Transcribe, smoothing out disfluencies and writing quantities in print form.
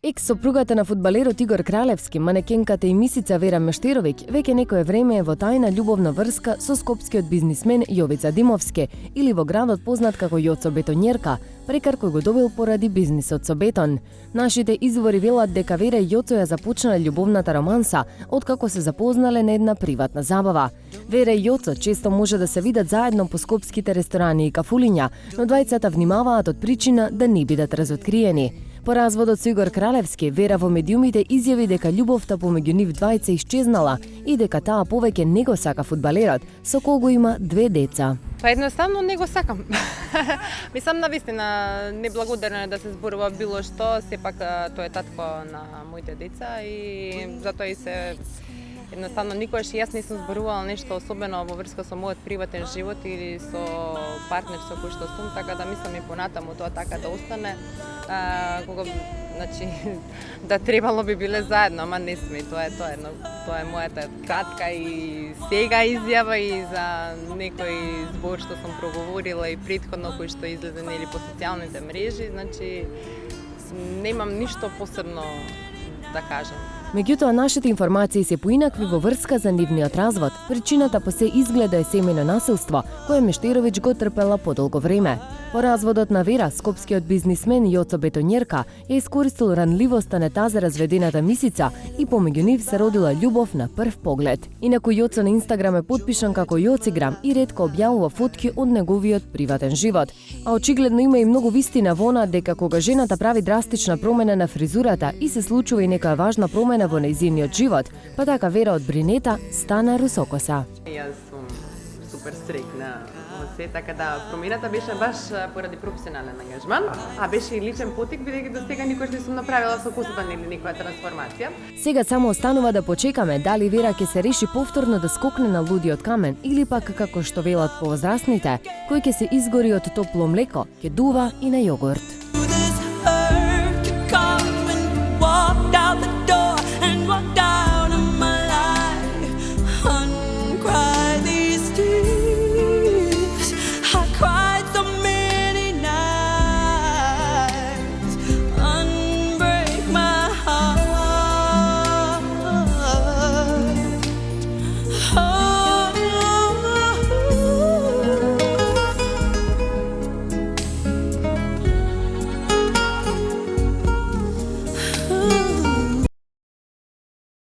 Екс-сопругата на фудбалерот Игор Кралевски, манекенката и мисица Вера Мештеровиќ, веќе некое време е во тајна љубовна врска со скопскиот бизнисмен Јовица Димовски, или во градот познат како Јоцо Бетонјерка, прекар кој го добил поради бизнисот со бетон. Нашите извори велат дека Вера и Јоцо ја започнале љубовната романса откако се запознале на една приватна забава. Вера и Јоцо често може да се видат заедно по скопските ресторани и кафулиња, но двајцата внимаваат од причина да не бидат разоткриени. По разводот со Игор Кралевски, Вера во медиумите изјави дека љубовта помеѓу нив двајца исчезнала и дека таа повеќе не го сака фудбалерот, со кого има 2 деца. Па едноставно не го сакам. Мислам навистина неблагодарно е да се зборува било што, сепак тој е татко на моите деца и затоа и се едноставно никогаш јас не сум зборувала нешто особено во врска со мојот приватен живот или со партнер со кој што сум, така да мислам и понатаму тоа така да остане. Кога значи да требало би биле заедно, ама не сме. Тоа е мојата кратка и сега изјава и за некој збор што сум проговорила и претходно кој што излезе нели по социјалните мрежи, значи немам ништо посебно да кажам. Меѓутоа, нашите информации се поинакви во врска за нивниот развод. Причината по се изгледа е семејно насилство, кое Мештеровиќ го трпела подолго време. По разводот на Вера, скопскиот бизнисмен Јоцо Бетонјерка ја искористил ранливоста на тази разведената мисица и помеѓу нив се родила љубов на прв поглед. Инаку Јоцо на Инстаграм е потпишан како Јоциграм и ретко објавува фотки од неговиот приватен живот. А очигледно има и многу вистина во она дека кога жената прави драстична промена на фризурата и се случува и некоја важна промена во нејзиниот живот, па така Вера од бринета стана русокоса. Јас сум супер среќна во се, така да промената беше баш поради професионален ангажман, а беше и личен потик, бидејќи до сега никош не сум направила со косата или некоја трансформација. Сега само останува да почекаме дали Вера ќе се реши повторно да скокне на лудиот камен или пак како што велат повозрасните, кој ќе се изгори од топло млеко, ќе дува и на јогурт.